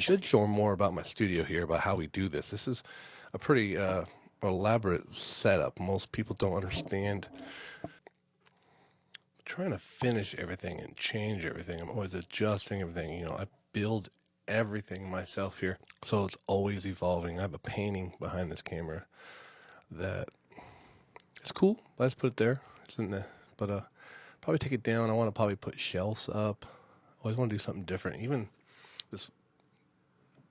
should show more about my studio here, about how we do this. This is a pretty elaborate setup. Most people don't understand. Trying to finish everything and change everything. I'm always adjusting everything. You know, I build everything myself here, so it's always evolving. I have a painting behind this camera that is cool. Let's put it there. It's in the, but probably take it down. I want to probably put shelves up. I always want to do something different. Even this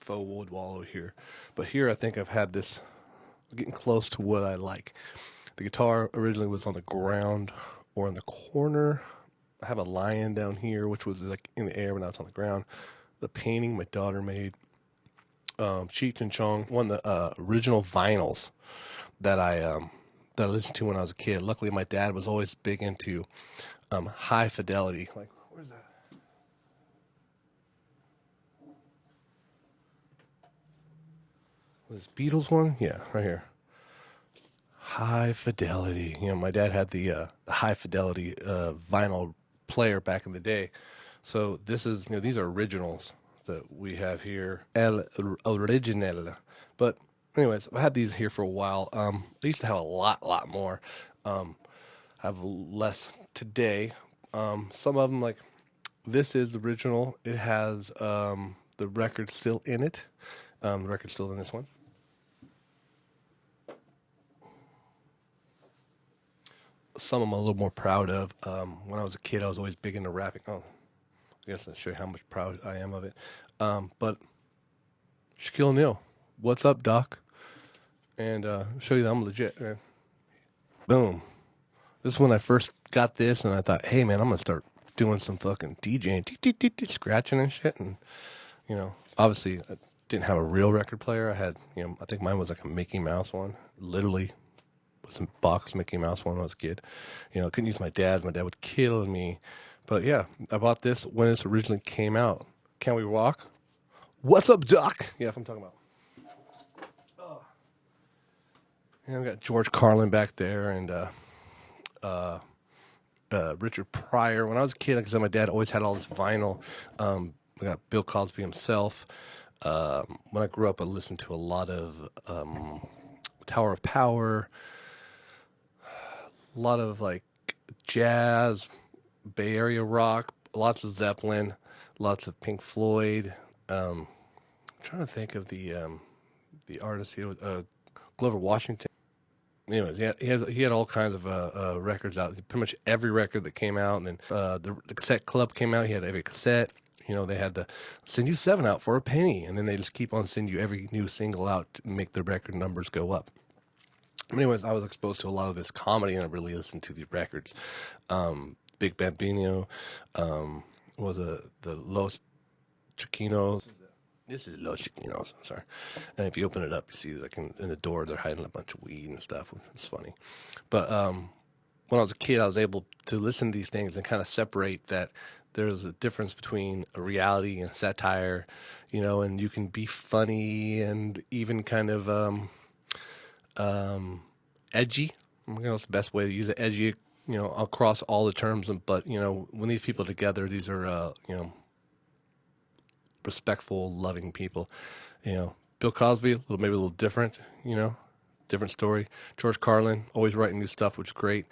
faux wood wall over here, but here I think I've had this getting close to what I like. The guitar originally was on the ground or in the corner. I have a lion down here, which was like in the air, but now it's on the ground. The painting my daughter made, Cheech and Chong, one of the original vinyls that I listened to when I was a kid. Luckily, my dad was always big into high fidelity. Like, where's that? Was this Beatles one? Yeah, right here. High fidelity. You know, my dad had the high fidelity vinyl player back in the day. So this is, you know, these are originals that we have here. El original. But anyways, I've had these here for a while. I used to have a lot more. I have less today. Some of them, like this is original. It has the record still in it. The record's still in this one. Some I'm a little more proud of. When I was a kid, I was always big into rapping. Oh, I guess I'll show you how much proud I am of it. But Shaquille O'Neal, what's up, Doc? And show you that I'm legit. Man. Boom. This is when I first got this, and I thought, hey, man, I'm going to start doing some fucking DJing, scratching and shit. And, you know, obviously, I didn't have a real record player. I had, you know, I think mine was like a Mickey Mouse one. Literally was a box Mickey Mouse one when I was a kid. You know, I couldn't use my dad's. My dad would kill me. But, yeah, I bought this when this originally came out. Can We Rock? What's up, Doc? Yeah, that's what I'm talking about. And we got George Carlin back there and Richard Pryor. When I was a kid, like I said, my dad always had all this vinyl. We got Bill Cosby himself. When I grew up, I listened to a lot of Tower of Power, a lot of like jazz, Bay Area rock, lots of Zeppelin, lots of Pink Floyd. I'm trying to think of the artist here, Glover Washington. Anyways, he had all kinds of records out. Pretty much every record that came out, and then the cassette club came out. He had every cassette. You know, they had the send you 7 out for a penny, and then they just keep on sending you every new single out to make the record numbers go up. Anyways, I was exposed to a lot of this comedy, and I really listened to the records. Big Bambino was the Los Chiquinos. This is Los Chiquinos, sorry. And if you open it up, you see like in the door, they're hiding a bunch of weed and stuff. It's funny. But when I was a kid, I was able to listen to these things and kind of separate that there's a difference between a reality and satire, you know, and you can be funny and even kind of edgy. You know, it's the best way to use it, edgy, you know, across all the terms. But, you know, when these people are together, these are, you know, respectful, loving people. You know, Bill Cosby, maybe a little different, you know, different story. George Carlin, always writing new stuff, which is great.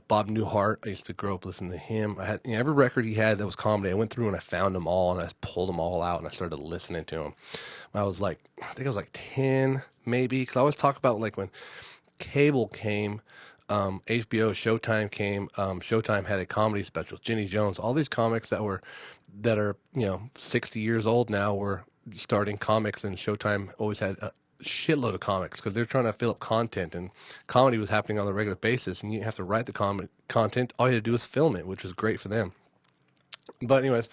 Bob Newhart, I used to grow up listening to him. I had, you know, every record he had that was comedy. I went through and I found them all, and I pulled them all out, and I started listening to them. When I was like, I think I was like 10, maybe, because I always talk about like when cable came, HBO, Showtime came. Showtime had a comedy special. Ginny Jones, all these comics that are, you know, 60 years old now were starting comics, and Showtime always had a shitload of comics because they're trying to fill up content, and comedy was happening on a regular basis, and you didn't have to write the content. All you had to do was film it, which was great for them. But anyways,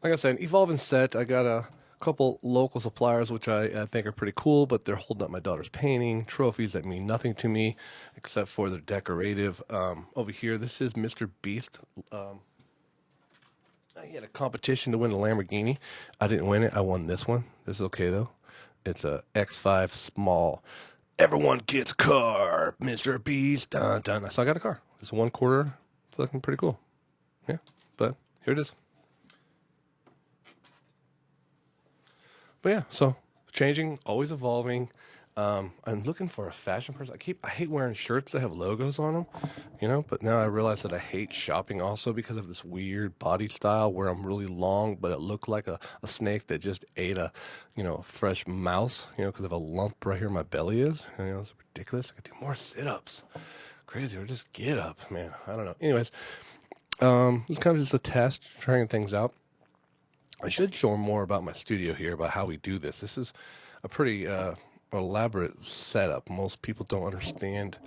like I said, Evolve and Set, I got a couple local suppliers, which I think are pretty cool, but they're holding up my daughter's painting, trophies that mean nothing to me except for they're decorative. Over here, this is Mr. Beast. He had a competition to win a Lamborghini. I didn't win it. I won this one. This is okay, though. It's a X5 small. Everyone gets a car, Mr. Beast. Dun, dun. So I got a car. It's 1/4. It's looking pretty cool. Yeah, but here it is. But yeah, so changing, always evolving. I'm looking for a fashion person. I hate wearing shirts that have logos on them, but now I realize that I hate shopping also because of this weird body style where I'm really long, but it looked like a snake that just ate a, fresh mouse, because of a lump right here in my belly is. It's ridiculous. I could do more sit-ups. Crazy. Or just get up, man. I don't know. Anyways, it's kind of just a test, trying things out. I should show more about my studio here, about how we do this. This is a pretty elaborate setup. Most people don't understand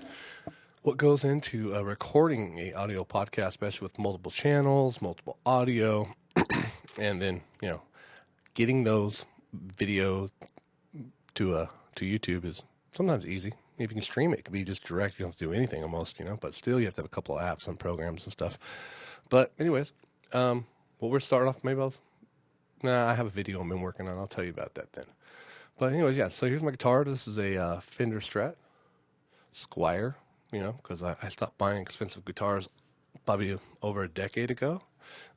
what goes into recording a audio podcast, especially with multiple channels, multiple audio, and then getting those video to YouTube is sometimes easy. If you can stream it, it could be just direct. You don't have to do anything almost, but still you have to have a couple of apps and programs and stuff. But anyways, we're starting off. I have a video I've been working on. I'll tell you about that then. But anyways, yeah, so here's my guitar. This is a Fender Strat Squire, because I stopped buying expensive guitars probably over a decade ago.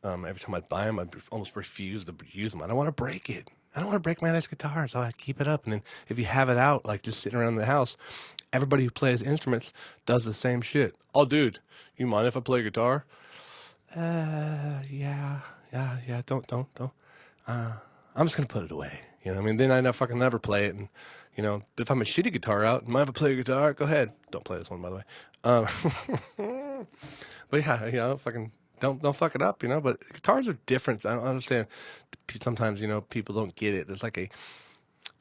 Every time I'd buy them, I'd almost refuse to use them. I don't want to break it. I don't want to break my nice guitar, so I keep it up. And then if you have it out, like just sitting around the house, everybody who plays instruments does the same shit. Oh, dude, you mind if I play guitar? Yeah, don't. I'm just going to put it away. Then I never play it. And, if I'm a shitty guitar out, mind if I play a guitar? Go ahead. Don't play this one, by the way. But yeah, don't fuck it up, but guitars are different. I don't understand. Sometimes, people don't get it.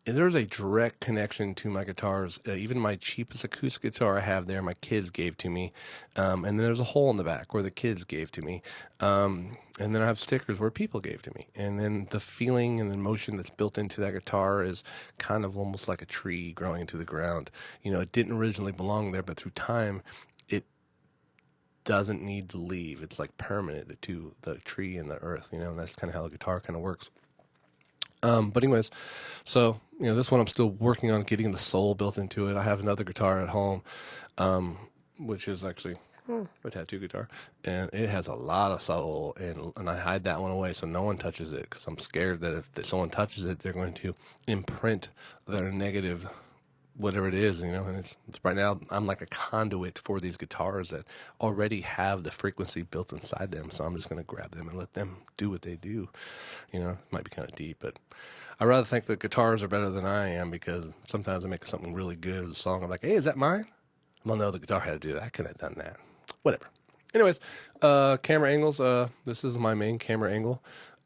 There's a direct connection to my guitars. Even my cheapest acoustic guitar I have there, my kids gave to me. And then there's a hole in the back where the kids gave to me. And then I have stickers where people gave to me. And then the feeling and the emotion that's built into that guitar is kind of almost like a tree growing into the ground. It didn't originally belong there, but through time, it doesn't need to leave. It's like permanent, the tree and the earth, and that's kind of how the guitar kind of works. But anyways, so, this one I'm still working on getting the soul built into it. I have another guitar at home, which is actually a tattoo guitar, and it has a lot of soul, and I hide that one away so no one touches it, because I'm scared that if someone touches it, they're going to imprint their negative whatever it is, and it's right now I'm like a conduit for these guitars that already have the frequency built inside them, so I'm just going to grab them and let them do what they do. It might be kind of deep, but I rather think that guitars are better than I am, because sometimes I make something really good with a song. I'm like, hey, is that mine? Well, no, the guitar had to do that. I couldn't have done that. Whatever. Anyways, camera angles. This is my main camera angle.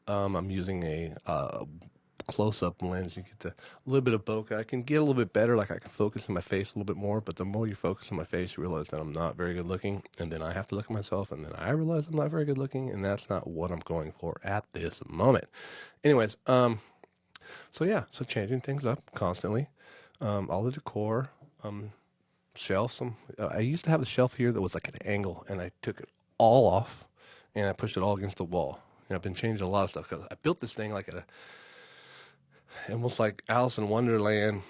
I'm using a close-up lens. You get a little bit of bokeh. I can get a little bit better, like I can focus in my face a little bit more, but the more you focus on my face, you realize that I'm not very good looking, and then I have to look at myself, and then I realize I'm not very good looking, and that's not what I'm going for at this moment. Anyways, so changing things up constantly. All the decor, shelves. I used to have a shelf here that was like an angle, and I took it all off, and I pushed it all against the wall. I've been changing a lot of stuff, because I built this thing like almost like Alice in Wonderland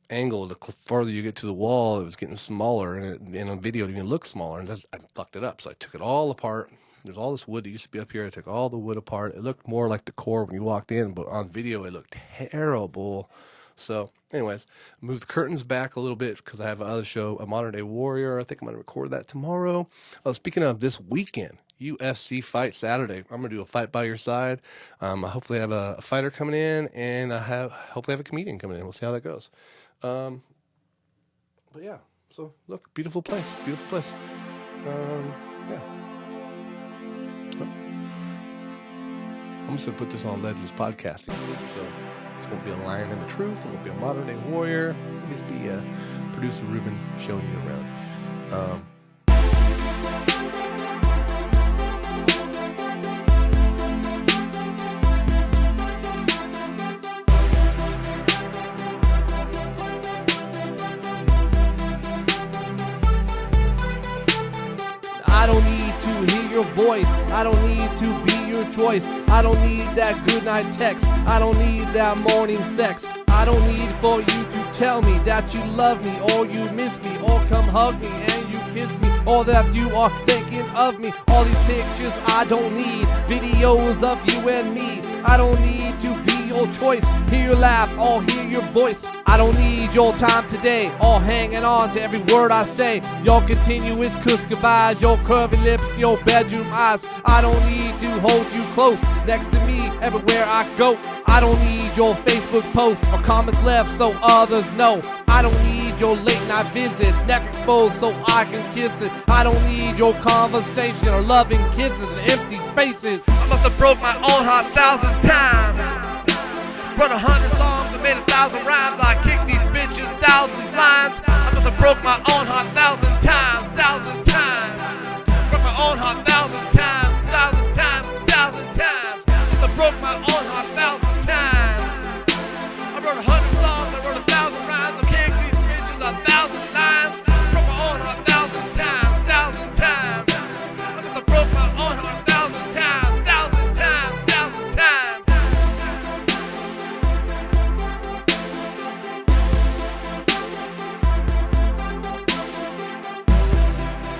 angle. The farther you get to the wall, it was getting smaller, and in a video it even looked smaller, and I fucked it up. So I took it all apart. There's all this wood that used to be up here. I took all the wood apart. It looked more like decor when you walked in, but on video it looked terrible. So anyways, moved the curtains back a little bit because I have another show, A Modern Day Warrior. I think I'm going to record that tomorrow. Speaking of this weekend, UFC Fight Saturday. I'm going to do a fight by your side. I hopefully have a fighter coming in, and hopefully have a comedian coming in. We'll see how that goes. But yeah, so look, beautiful place. Yeah. I'm just going to put this on Legends Podcasting. So this won't be a Lion in the Truth. It won't be a Modern Day Warrior. It'll just be producer Reuben showing you around. I don't need to hear your voice. I don't need to be your choice. I don't need that goodnight text. I don't need that morning sex. I don't need for you to tell me that you love me or you miss me or come hug me and you kiss me or that you are thinking of me. All these pictures I don't need. Videos of you and me. I don't need to be your your choice. Hear your laugh, or hear your voice. I don't need your time today, all hanging on to every word I say. Your continuous kiss goodbyes, your curvy lips, your bedroom eyes. I don't need to hold you close, next to me everywhere I go. I don't need your Facebook posts or comments left so others know. I don't need your late night visits, neck exposed so I can kiss it. I don't need your conversation or loving kisses and empty spaces. I must have broke my own heart 1,000 times, wrote 100 songs and made 1,000 rhymes. I kicked these bitches 1,000 lines. I must have broke my own heart 1,000